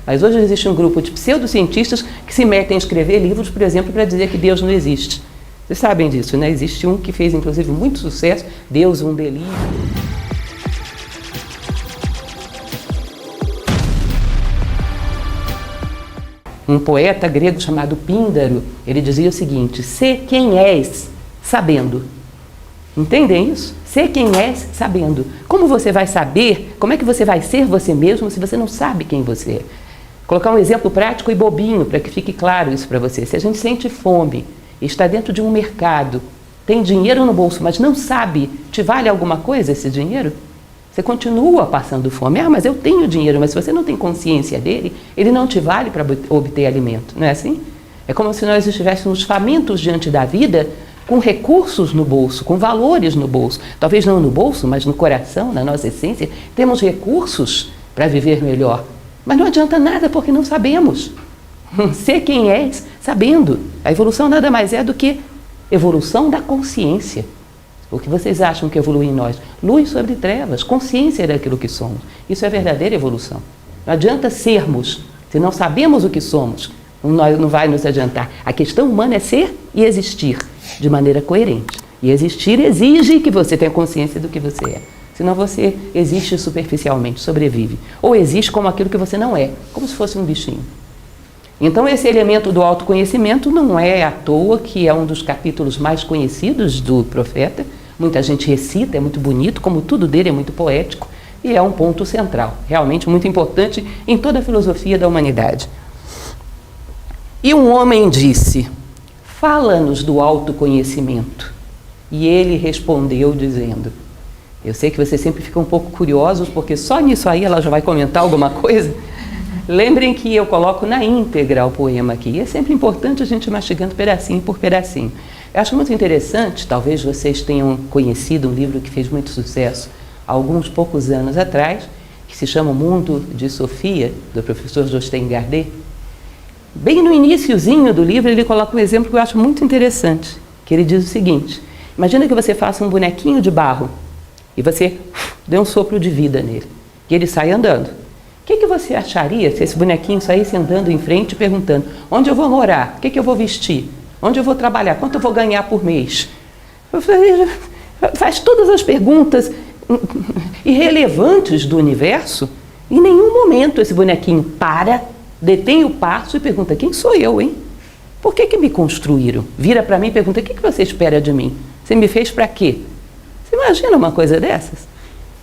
Mas hoje existe um grupo de pseudocientistas que se metem a escrever livros, por exemplo, para dizer que Deus não existe. Vocês sabem disso, né? Existe um que fez, inclusive, muito sucesso, Deus, um delírio. Um poeta grego chamado Píndaro, ele dizia o seguinte: sê quem és, sabendo. Entendem isso? Sê quem és, sabendo. Como você vai saber, como é que você vai ser você mesmo se você não sabe quem você é? Colocar um exemplo prático e bobinho para que fique claro isso para você. Se a gente sente fome e está dentro de um mercado, tem dinheiro no bolso, mas não sabe, te vale alguma coisa esse dinheiro? Você continua passando fome. Ah, mas eu tenho dinheiro, mas se você não tem consciência dele, ele não te vale para obter alimento. Não é assim? É como se nós estivéssemos famintos diante da vida, com recursos no bolso, com valores no bolso. Talvez não no bolso, mas no coração, na nossa essência, temos recursos para viver melhor. Mas não adianta nada porque não sabemos. Ser quem és, sabendo. A evolução nada mais é do que evolução da consciência. O que vocês acham que evolui em nós? Luz sobre trevas, consciência daquilo que somos. Isso é verdadeira evolução. Não adianta sermos, se não sabemos o que somos, não vai nos adiantar. A questão humana é ser e existir de maneira coerente. E existir exige que você tenha consciência do que você é. Senão você existe superficialmente, sobrevive. Ou existe como aquilo que você não é, como se fosse um bichinho. Então esse elemento do autoconhecimento não é à toa que é um dos capítulos mais conhecidos do profeta. Muita gente recita, é muito bonito, como tudo dele é muito poético, e é um ponto central, realmente muito importante em toda a filosofia da humanidade. E um homem disse: fala-nos do autoconhecimento. E ele respondeu dizendo... Eu sei que vocês sempre ficam um pouco curiosos, porque só nisso aí ela já vai comentar alguma coisa. Lembrem que eu coloco na íntegra o poema aqui. E é sempre importante a gente ir mastigando pedacinho por pedacinho. Eu acho muito interessante, talvez vocês tenham conhecido um livro que fez muito sucesso há alguns poucos anos atrás, que se chama O Mundo de Sofia, do professor Jostein Gardé. Bem no iniciozinho do livro ele coloca um exemplo que eu acho muito interessante, que ele diz o seguinte: imagina que você faça um bonequinho de barro e você dê um sopro de vida nele, e ele sai andando. O que você acharia se esse bonequinho saísse andando em frente perguntando: onde eu vou morar? O que eu vou vestir? Onde eu vou trabalhar? Quanto eu vou ganhar por mês? Faz todas as perguntas irrelevantes do universo. Em nenhum momento esse bonequinho para, detém o passo e pergunta: quem sou eu, hein? Por que me construíram? Vira para mim e pergunta: o que você espera de mim? Você me fez para quê? Você imagina uma coisa dessas?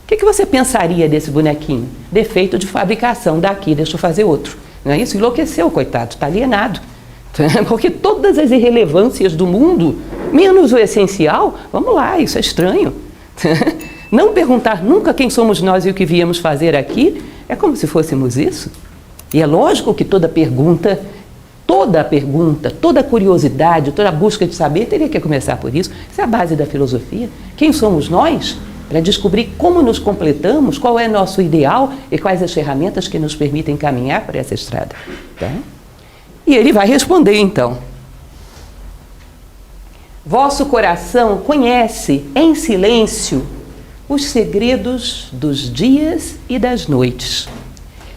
O que você pensaria desse bonequinho? Defeito de fabricação, daqui, deixa eu fazer outro. Não é isso? Enlouqueceu, coitado, está alienado. Porque todas as irrelevâncias do mundo, menos o essencial, vamos lá, isso é estranho. Não perguntar nunca quem somos nós e o que viemos fazer aqui, é como se fôssemos isso. E é lógico que toda pergunta, toda curiosidade, toda busca de saber teria que começar por isso. Isso é a base da filosofia. Quem somos nós? Para descobrir como nos completamos, qual é nosso ideal e quais as ferramentas que nos permitem caminhar por essa estrada. Tá? E ele vai responder então: vosso coração conhece em silêncio os segredos dos dias e das noites,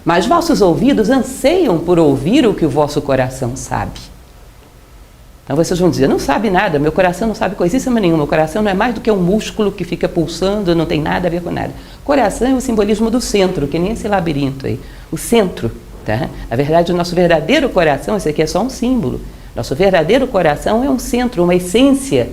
mas vossos ouvidos anseiam por ouvir o que o vosso coração sabe. Então vocês vão dizer: não sabe nada, meu coração não sabe coisíssima nenhuma, meu coração não é mais do que um músculo que fica pulsando, não tem nada a ver com nada. Coração é o simbolismo do centro, que nem esse labirinto aí, o centro. Tá? Na verdade, o nosso verdadeiro coração, esse aqui é só um símbolo. Nosso verdadeiro coração é um centro, uma essência,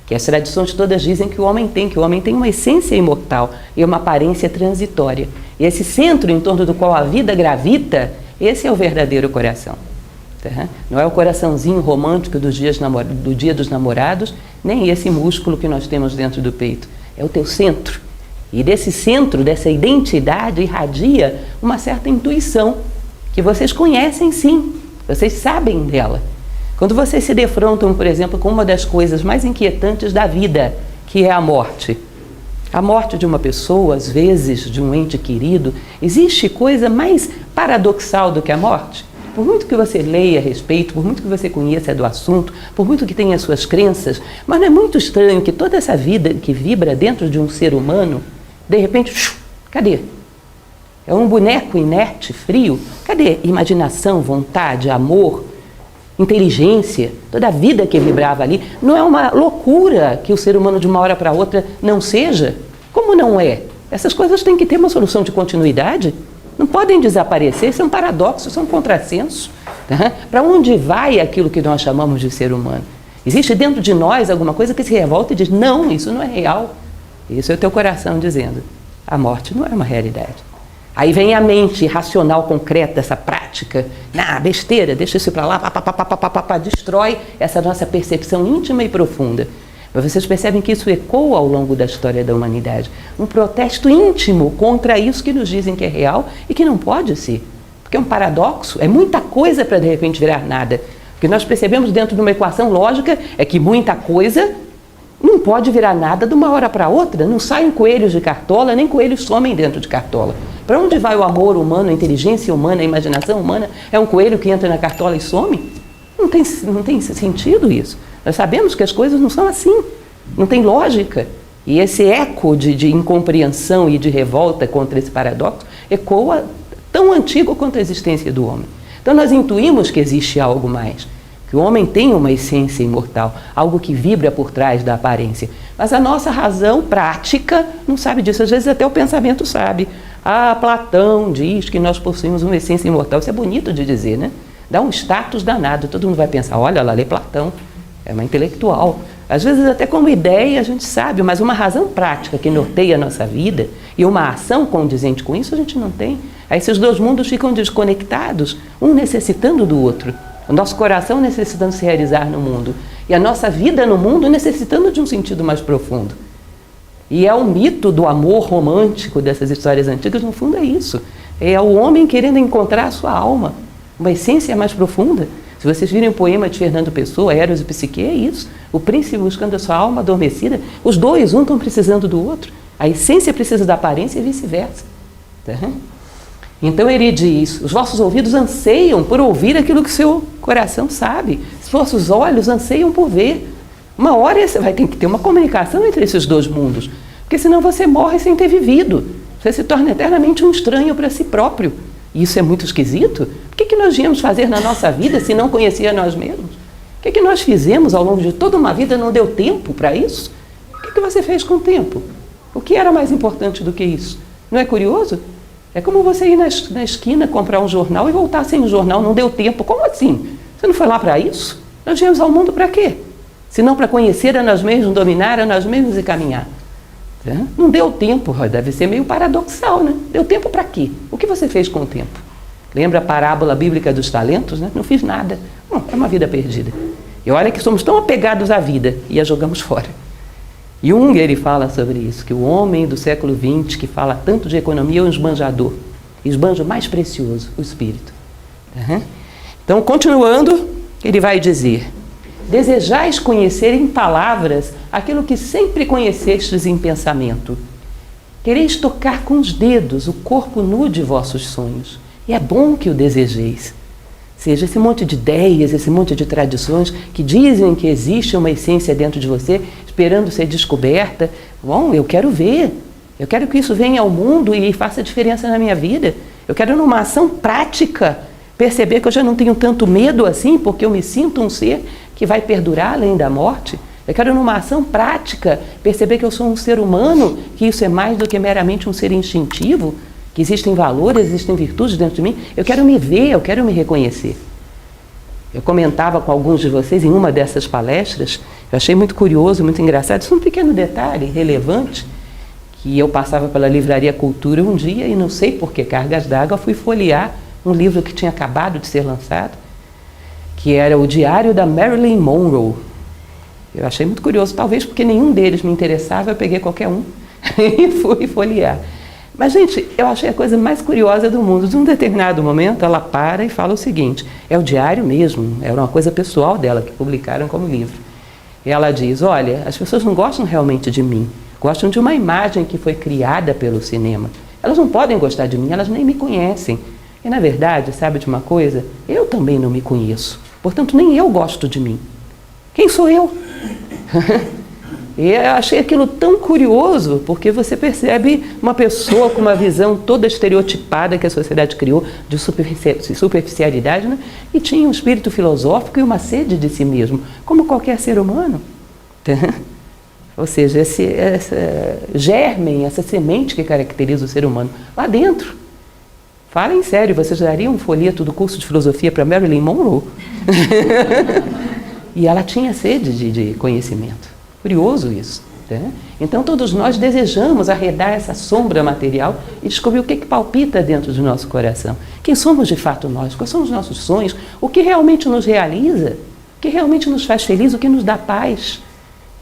que as tradições todas dizem que o homem tem uma essência imortal e uma aparência transitória. E esse centro em torno do qual a vida gravita, esse é o verdadeiro coração. Tá? Não é o coraçãozinho romântico do dia dos namorados, nem esse músculo que nós temos dentro do peito. É o teu centro. E desse centro, dessa identidade, irradia uma certa intuição, que vocês conhecem sim, vocês sabem dela. Quando vocês se defrontam, por exemplo, com uma das coisas mais inquietantes da vida, que é a morte. A morte de uma pessoa, às vezes de um ente querido, existe coisa mais paradoxal do que a morte? Por muito que você leia a respeito, por muito que você conheça do assunto, por muito que tenha suas crenças, mas não é muito estranho que toda essa vida que vibra dentro de um ser humano, de repente, cadê? É um boneco inerte, frio. Cadê imaginação, vontade, amor, inteligência, toda a vida que vibrava ali? Não é uma loucura que o ser humano de uma hora para outra não seja? Como não é? Essas coisas têm que ter uma solução de continuidade. Não podem desaparecer, isso é um paradoxo, isso é um contrassenso. Tá? Para onde vai aquilo que nós chamamos de ser humano? Existe dentro de nós alguma coisa que se revolta e diz, não, isso não é real. Isso é o teu coração dizendo, a morte não é uma realidade. Aí vem a mente racional, concreta, essa prática, besteira, deixa isso para lá, destrói essa nossa percepção íntima e profunda. Mas vocês percebem que isso ecoa ao longo da história da humanidade. Um protesto íntimo contra isso que nos dizem que é real e que não pode ser. Porque é um paradoxo, é muita coisa para de repente virar nada. O que nós percebemos dentro de uma equação lógica é que muita coisa não pode virar nada de uma hora para outra. Não saem coelhos de cartola, nem coelhos somem dentro de cartola. Para onde vai o amor humano, a inteligência humana, a imaginação humana? É um coelho que entra na cartola e some? Não tem sentido isso. Nós sabemos que as coisas não são assim, não tem lógica. E esse eco de incompreensão e de revolta contra esse paradoxo ecoa tão antigo quanto a existência do homem. Então nós intuímos que existe algo mais, que o homem tem uma essência imortal, algo que vibra por trás da aparência. Mas a nossa razão prática não sabe disso, às vezes até o pensamento sabe. Platão diz que nós possuímos uma essência imortal, isso é bonito de dizer, né? Dá um status danado, todo mundo vai pensar, olha lá, lê Platão. É uma intelectual. Às vezes até como ideia a gente sabe, mas uma razão prática que norteia a nossa vida e uma ação condizente com isso a gente não tem. Aí esses dois mundos ficam desconectados, um necessitando do outro. O nosso coração necessitando se realizar no mundo e a nossa vida no mundo necessitando de um sentido mais profundo. E é o mito do amor romântico dessas histórias antigas, no fundo é isso. É o homem querendo encontrar a sua alma, uma essência mais profunda. Se vocês virem o poema de Fernando Pessoa, Eros e Psique, é isso. O príncipe buscando a sua alma adormecida. Os dois, um estão precisando do outro. A essência precisa da aparência e vice-versa. Tá? Então ele diz, os vossos ouvidos anseiam por ouvir aquilo que o seu coração sabe. Os vossos olhos anseiam por ver. Uma hora você vai ter que ter uma comunicação entre esses dois mundos. Porque senão você morre sem ter vivido. Você se torna eternamente um estranho para si próprio. E isso é muito esquisito. O que nós viemos fazer na nossa vida se não conhecia nós mesmos? O que nós fizemos ao longo de toda uma vida? Não deu tempo para isso? O que você fez com o tempo? O que era mais importante do que isso? Não é curioso? É como você ir na esquina comprar um jornal e voltar sem o jornal. Não deu tempo. Como assim? Você não foi lá para isso? Nós viemos ao mundo para quê? Se não para conhecer a nós mesmos, dominar a nós mesmos e caminhar. Não deu tempo, deve ser meio paradoxal, né? Deu tempo para quê? O que você fez com o tempo? Lembra a parábola bíblica dos talentos, né? Não fiz nada. É uma vida perdida. E olha que somos tão apegados à vida e a jogamos fora. Jung, ele fala sobre isso, que o homem do século XX, que fala tanto de economia, é um esbanjador. Esbanja o mais precioso, o espírito. Então, continuando, ele vai dizer, desejais conhecer em palavras aquilo que sempre conhecestes em pensamento. Quereis tocar com os dedos o corpo nu de vossos sonhos. E é bom que o desejeis. Seja esse monte de ideias, esse monte de tradições que dizem que existe uma essência dentro de você, esperando ser descoberta. Bom, eu quero ver. Eu quero que isso venha ao mundo e faça diferença na minha vida. Eu quero, numa ação prática, perceber que eu já não tenho tanto medo assim, porque eu me sinto um ser que vai perdurar além da morte. Eu quero, numa ação prática, perceber que eu sou um ser humano, que isso é mais do que meramente um ser instintivo, que existem valores, existem virtudes dentro de mim. Eu quero me ver, eu quero me reconhecer. Eu comentava com alguns de vocês em uma dessas palestras, eu achei muito curioso, muito engraçado, isso é um pequeno detalhe relevante, que eu passava pela Livraria Cultura um dia e não sei por que cargas d'água, fui folhear um livro que tinha acabado de ser lançado, que era o Diário da Marilyn Monroe. Eu achei muito curioso, talvez porque nenhum deles me interessava, eu peguei qualquer um e fui folhear. Mas, gente, eu achei a coisa mais curiosa do mundo. De um determinado momento, ela para e fala o seguinte, é o diário mesmo, era uma coisa pessoal dela, que publicaram como livro. E ela diz, olha, as pessoas não gostam realmente de mim, gostam de uma imagem que foi criada pelo cinema. Elas não podem gostar de mim, elas nem me conhecem. E, na verdade, sabe de uma coisa? Eu também não me conheço, portanto, nem eu gosto de mim. Quem sou eu? E eu achei aquilo tão curioso, porque você percebe uma pessoa com uma visão toda estereotipada que a sociedade criou de superficialidade, né? E tinha um espírito filosófico e uma sede de si mesmo, como qualquer ser humano. Ou seja, essa germen, essa semente que caracteriza o ser humano lá dentro. Falem sério, vocês dariam um folheto do curso de filosofia para Marilyn Monroe? E ela tinha sede de conhecimento. Curioso isso. Né? Então todos nós desejamos arredar essa sombra material e descobrir o que palpita dentro do nosso coração. Quem somos de fato nós? Quais são os nossos sonhos? O que realmente nos realiza? O que realmente nos faz feliz? O que nos dá paz?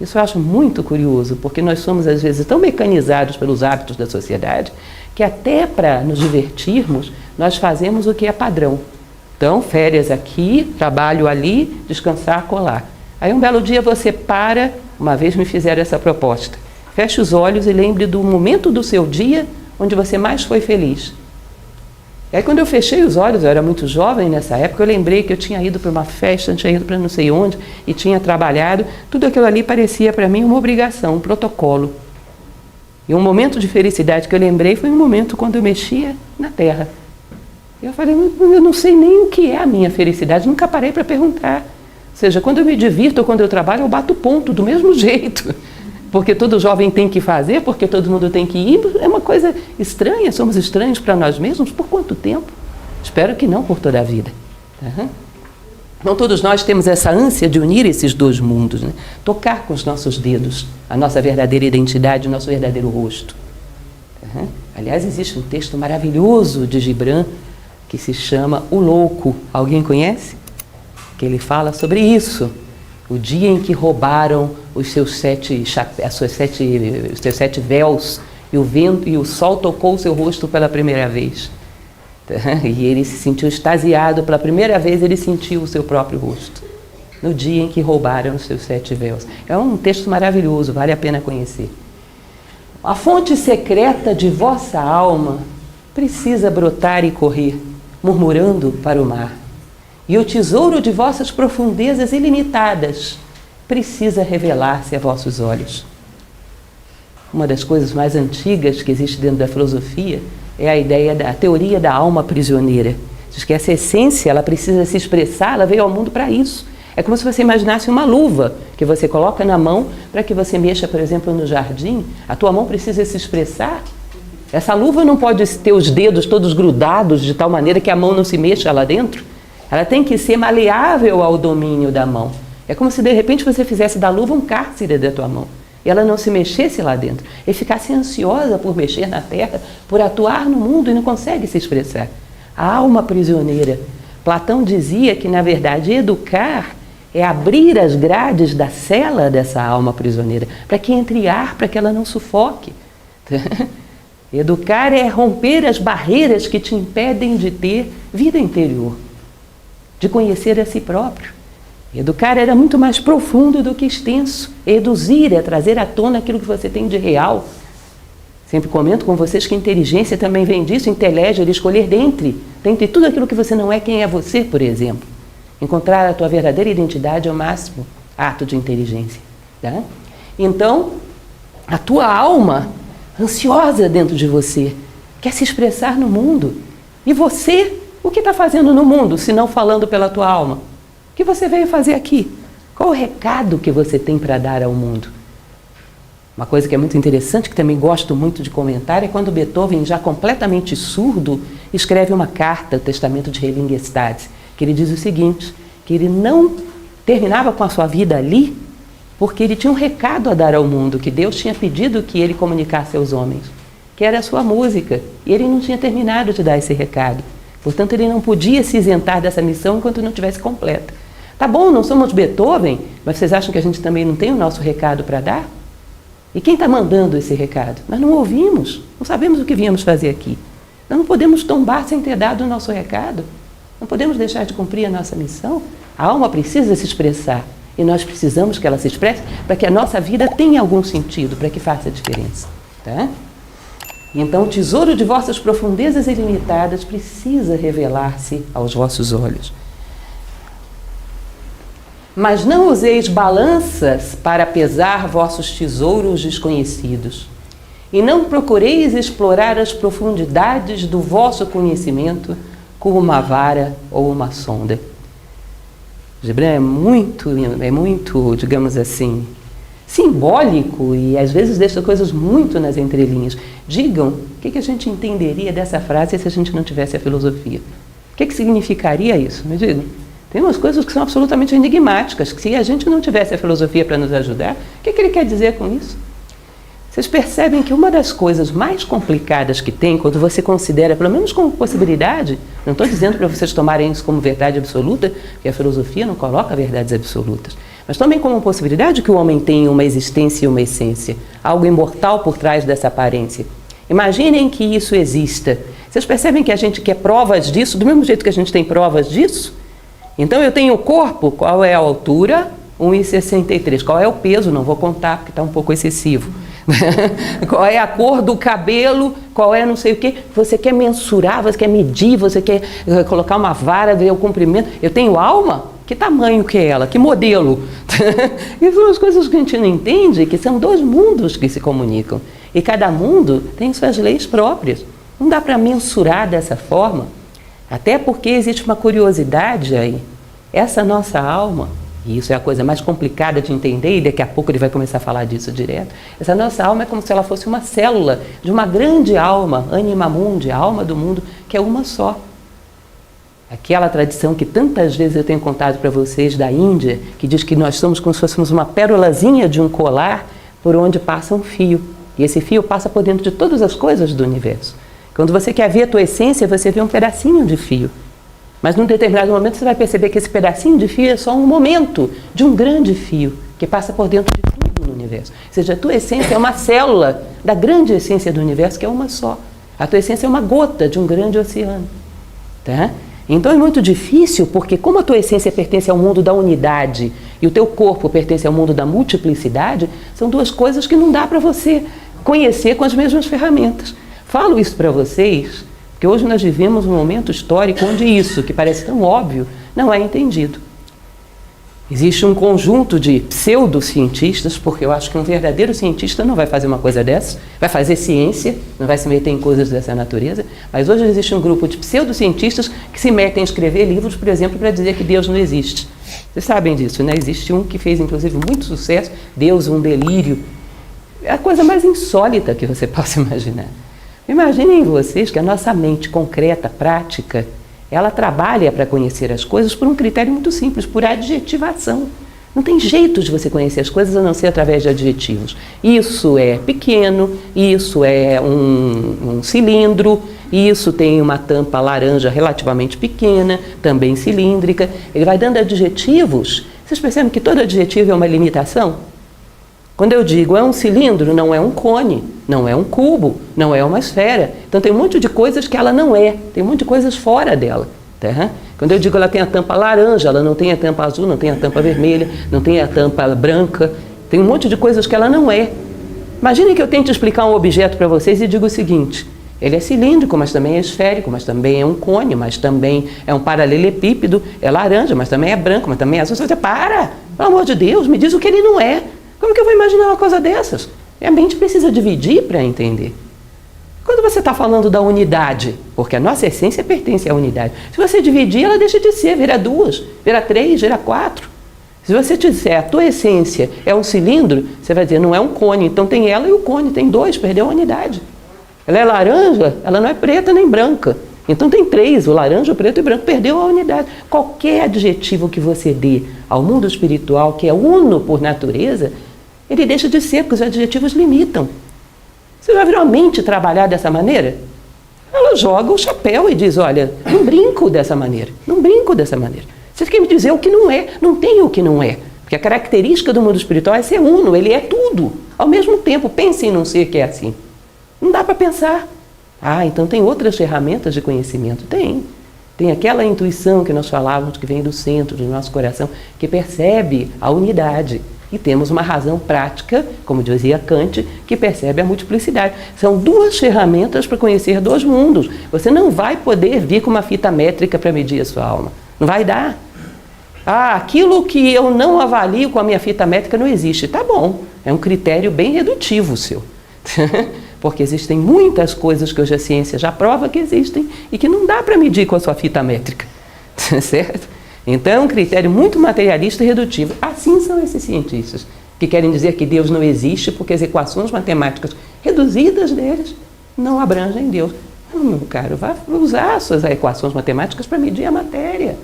Isso eu acho muito curioso, porque nós somos às vezes tão mecanizados pelos hábitos da sociedade que até para nos divertirmos nós fazemos o que é padrão. Então, férias aqui, trabalho ali, descansar, colar. Aí um belo dia você para, uma vez me fizeram essa proposta, feche os olhos e lembre do momento do seu dia onde você mais foi feliz. E aí quando eu fechei os olhos, eu era muito jovem nessa época, eu lembrei que eu tinha ido para uma festa, tinha ido para não sei onde e tinha trabalhado, tudo aquilo ali parecia para mim uma obrigação, um protocolo. E um momento de felicidade que eu lembrei foi um momento quando eu mexia na terra. Eu falei, eu não sei nem o que é a minha felicidade, nunca parei para perguntar. Ou seja, quando eu me divirto ou quando eu trabalho, eu bato ponto do mesmo jeito. Porque todo jovem tem que fazer, porque todo mundo tem que ir. É uma coisa estranha, somos estranhos para nós mesmos. Por quanto tempo? Espero que não por toda a vida. Uhum. Então todos nós temos essa ânsia de unir esses dois mundos, né? Tocar com os nossos dedos a nossa verdadeira identidade, o nosso verdadeiro rosto. Uhum. Aliás, existe um texto maravilhoso de Gibran que se chama O Louco. Alguém conhece? Que ele fala sobre isso, o dia em que roubaram os seus sete véus e o vento e o sol tocou o seu rosto pela primeira vez. E ele se sentiu extasiado, pela primeira vez ele sentiu o seu próprio rosto, no dia em que roubaram os seus 7 véus. É um texto maravilhoso, vale a pena conhecer. A fonte secreta de vossa alma precisa brotar e correr, murmurando para o mar. E o tesouro de vossas profundezas ilimitadas precisa revelar-se a vossos olhos. Uma das coisas mais antigas que existe dentro da filosofia é a ideia da teoria da alma prisioneira. Diz que essa essência, ela precisa se expressar, ela veio ao mundo para isso. É como se você imaginasse uma luva que você coloca na mão para que você mexa, por exemplo, no jardim. A tua mão precisa se expressar. Essa luva não pode ter os dedos todos grudados de tal maneira que a mão não se mexa lá dentro. Ela tem que ser maleável ao domínio da mão. É como se de repente você fizesse da luva um cárcere da tua mão. E ela não se mexesse lá dentro. E ficasse ansiosa por mexer na terra, por atuar no mundo e não consegue se expressar. A alma prisioneira. Platão dizia que, na verdade, educar é abrir as grades da cela dessa alma prisioneira, para que entre ar, para que ela não sufoque. Educar é romper as barreiras que te impedem de ter vida interior, de conhecer a si próprio. Educar era muito mais profundo do que extenso. Eduzir é trazer à tona aquilo que você tem de real. Sempre comento com vocês que inteligência também vem disso, inteligência, escolher dentre tudo aquilo que você não é, quem é você, por exemplo. Encontrar a tua verdadeira identidade é o máximo ato de inteligência. Tá? Então, a tua alma, ansiosa dentro de você, quer se expressar no mundo. E você, o que está fazendo no mundo, se não falando pela tua alma? O que você veio fazer aqui? Qual o recado que você tem para dar ao mundo? Uma coisa que é muito interessante, que também gosto muito de comentar, é quando Beethoven, já completamente surdo, escreve uma carta, o Testamento de Heiligenstadt, que ele diz o seguinte, que ele não terminava com a sua vida ali, porque ele tinha um recado a dar ao mundo, que Deus tinha pedido que ele comunicasse aos homens, que era a sua música, e ele não tinha terminado de dar esse recado. Portanto, ele não podia se isentar dessa missão enquanto não tivesse completa. Tá bom, não somos Beethoven, mas vocês acham que a gente também não tem o nosso recado para dar? E quem está mandando esse recado? Nós não ouvimos, não sabemos o que viemos fazer aqui. Nós não podemos tombar sem ter dado o nosso recado. Não podemos deixar de cumprir a nossa missão. A alma precisa se expressar e nós precisamos que ela se expresse para que a nossa vida tenha algum sentido, para que faça diferença. Tá? Então, o tesouro de vossas profundezas ilimitadas precisa revelar-se aos vossos olhos. Mas não useis balanças para pesar vossos tesouros desconhecidos, e não procureis explorar as profundidades do vosso conhecimento com uma vara ou uma sonda. Gibran é muito, digamos assim, simbólico e às vezes deixa coisas muito nas entrelinhas. Digam o que a gente entenderia dessa frase se a gente não tivesse a filosofia. O que significaria isso? Me digam. Tem umas coisas que são absolutamente enigmáticas, que se a gente não tivesse a filosofia para nos ajudar, o que ele quer dizer com isso? Vocês percebem que uma das coisas mais complicadas que tem, quando você considera, pelo menos como possibilidade, não estou dizendo para vocês tomarem isso como verdade absoluta, porque a filosofia não coloca verdades absolutas, mas também como possibilidade que o homem tenha uma existência e uma essência, algo imortal por trás dessa aparência. Imaginem que isso exista. Vocês percebem que a gente quer provas disso, do mesmo jeito que a gente tem provas disso? Então eu tenho o corpo, qual é a altura? 1,63. Qual é o peso? Não vou contar porque está um pouco excessivo. Qual é a cor do cabelo? Qual é não sei o que? Você quer mensurar, você quer medir, você quer colocar uma vara, ver o comprimento. Eu tenho alma? Que tamanho que é ela? Que modelo? E são as coisas que a gente não entende, que são dois mundos que se comunicam. E cada mundo tem suas leis próprias. Não dá para mensurar dessa forma. Até porque existe uma curiosidade aí. Essa nossa alma, e isso é a coisa mais complicada de entender, e daqui a pouco ele vai começar a falar disso direto, essa nossa alma é como se ela fosse uma célula de uma grande alma, anima mundi, a alma do mundo, que é uma só. Aquela tradição que tantas vezes eu tenho contado para vocês da Índia, que diz que nós somos como se fôssemos uma pérolazinha de um colar por onde passa um fio. E esse fio passa por dentro de todas as coisas do universo. Quando você quer ver a tua essência, você vê um pedacinho de fio. Mas num determinado momento você vai perceber que esse pedacinho de fio é só um momento de um grande fio que passa por dentro de tudo no universo. Ou seja, a tua essência é uma célula da grande essência do universo, que é uma só. A tua essência é uma gota de um grande oceano. Tá? Então é muito difícil, porque como a tua essência pertence ao mundo da unidade e o teu corpo pertence ao mundo da multiplicidade, são duas coisas que não dá para você conhecer com as mesmas ferramentas. Falo isso para vocês, porque hoje nós vivemos um momento histórico onde isso, que parece tão óbvio, não é entendido. Existe um conjunto de pseudocientistas, porque eu acho que um verdadeiro cientista não vai fazer uma coisa dessa, vai fazer ciência, não vai se meter em coisas dessa natureza, mas hoje existe um grupo de pseudocientistas que se metem a escrever livros, por exemplo, para dizer que Deus não existe. Vocês sabem disso, né? Existe um que fez, inclusive, muito sucesso, Deus, um delírio. É a coisa mais insólita que você possa imaginar. Imaginem vocês que a nossa mente concreta, prática, ela trabalha para conhecer as coisas por um critério muito simples, por adjetivação. Não tem jeito de você conhecer as coisas a não ser através de adjetivos. Isso é pequeno, isso é um cilindro, isso tem uma tampa laranja relativamente pequena, também cilíndrica. Ele vai dando adjetivos. Vocês percebem que todo adjetivo é uma limitação? Quando eu digo é um cilindro, não é um cone, não é um cubo, não é uma esfera. Então tem um monte de coisas que ela não é, tem um monte de coisas fora dela. Tá? Quando eu digo ela tem a tampa laranja, ela não tem a tampa azul, não tem a tampa vermelha, não tem a tampa branca, tem um monte de coisas que ela não é. Imaginem que eu tente explicar um objeto para vocês e digo o seguinte: ele é cilíndrico, mas também é esférico, mas também é um cone, mas também é um paralelepípedo, é laranja, mas também é branco, mas também é azul. Você diz, para, pelo amor de Deus, me diz o que ele não é. Como que eu vou imaginar uma coisa dessas? A mente precisa dividir para entender. Quando você está falando da unidade, porque a nossa essência pertence à unidade, se você dividir, ela deixa de ser, vira duas, vira três, vira quatro. Se você disser a tua essência é um cilindro, você vai dizer, não é um cone, então tem ela e o cone, tem dois, perdeu a unidade. Ela é laranja, ela não é preta nem branca. Então tem três, o laranja, o preto e o branco, perdeu a unidade. Qualquer adjetivo que você dê ao mundo espiritual, que é uno por natureza, ele deixa de ser, porque os adjetivos limitam. Você já viu a mente trabalhar dessa maneira? Ela joga o chapéu e diz, olha, não brinco dessa maneira, não brinco dessa maneira. Você quer me dizer o que não é, não tem o que não é. Porque a característica do mundo espiritual é ser uno, ele é tudo. Ao mesmo tempo, pense em não ser que é assim. Não dá para pensar. Ah, então tem outras ferramentas de conhecimento? Tem. Tem aquela intuição que nós falávamos, que vem do centro do nosso coração, que percebe a unidade. E temos uma razão prática, como dizia Kant, que percebe a multiplicidade. São duas ferramentas para conhecer dois mundos. Você não vai poder vir com uma fita métrica para medir a sua alma. Não vai dar. Aquilo que eu não avalio com a minha fita métrica não existe. Tá bom, é um critério bem redutivo o seu. Porque existem muitas coisas que hoje a ciência já prova que existem e que não dá para medir com a sua fita métrica. Certo? Então é um critério muito materialista e redutivo. Assim são esses cientistas, que querem dizer que Deus não existe porque as equações matemáticas reduzidas deles não abrangem Deus. Não, meu caro, vá usar as suas equações matemáticas para medir a matéria.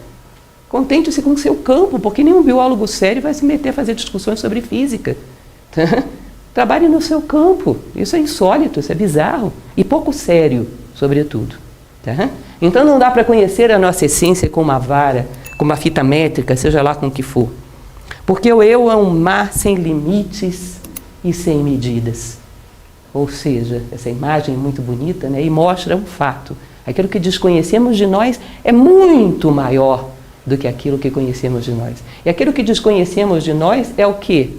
Contente-se com o seu campo, porque nenhum biólogo sério vai se meter a fazer discussões sobre física. Trabalhe no seu campo. Isso é insólito, isso é bizarro e pouco sério, sobretudo. Então não dá para conhecer a nossa essência com uma vara, com uma fita métrica, seja lá com o que for. Porque o eu é um mar sem limites e sem medidas. Ou seja, essa imagem é muito bonita, né? E mostra um fato. Aquilo que desconhecemos de nós é muito maior do que aquilo que conhecemos de nós. E aquilo que desconhecemos de nós é o quê?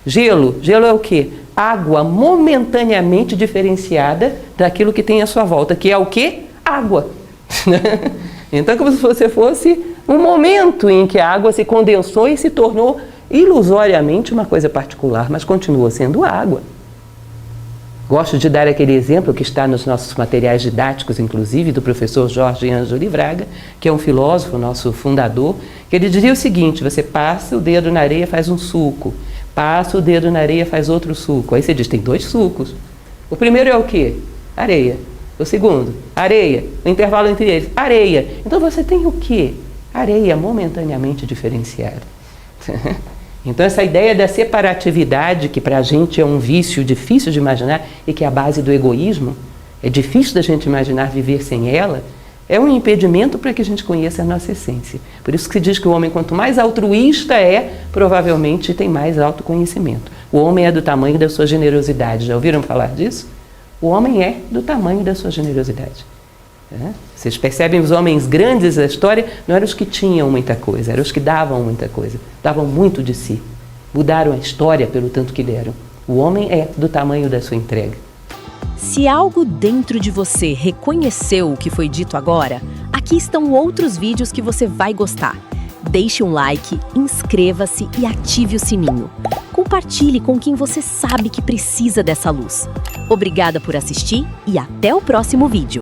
Gelo. Gelo é o quê? Água momentaneamente diferenciada daquilo que tem à sua volta, que é o quê? Água. Então, como se você fosse um momento em que a água se condensou e se tornou ilusoriamente uma coisa particular, mas continua sendo água. Gosto de dar aquele exemplo que está nos nossos materiais didáticos, inclusive, do professor Jorge Ângelo Livraga, que é um filósofo, nosso fundador, que ele dizia o seguinte: você passa o dedo na areia, faz um suco. Passa o dedo na areia, faz outro suco. Aí você diz, tem 2 sucos. O primeiro é o quê? Areia. O segundo, areia. O intervalo entre eles, areia. Então você tem o quê? Areia momentaneamente diferenciada. Então essa ideia da separatividade, que para a gente é um vício difícil de imaginar e que é a base do egoísmo, é difícil da gente imaginar viver sem ela, é um impedimento para que a gente conheça a nossa essência. Por isso que se diz que o homem, quanto mais altruísta é, provavelmente tem mais autoconhecimento. O homem é do tamanho da sua generosidade. Já ouviram falar disso? O homem é do tamanho da sua generosidade. Vocês percebem, os homens grandes da história não eram os que tinham muita coisa, eram os que davam muita coisa, davam muito de si, mudaram a história pelo tanto que deram. O homem é do tamanho da sua entrega. Se algo dentro de você reconheceu o que foi dito agora, aqui estão outros vídeos que você vai gostar. Deixe um like, inscreva-se e ative o sininho. Compartilhe com quem você sabe que precisa dessa luz. Obrigada por assistir e até o próximo vídeo.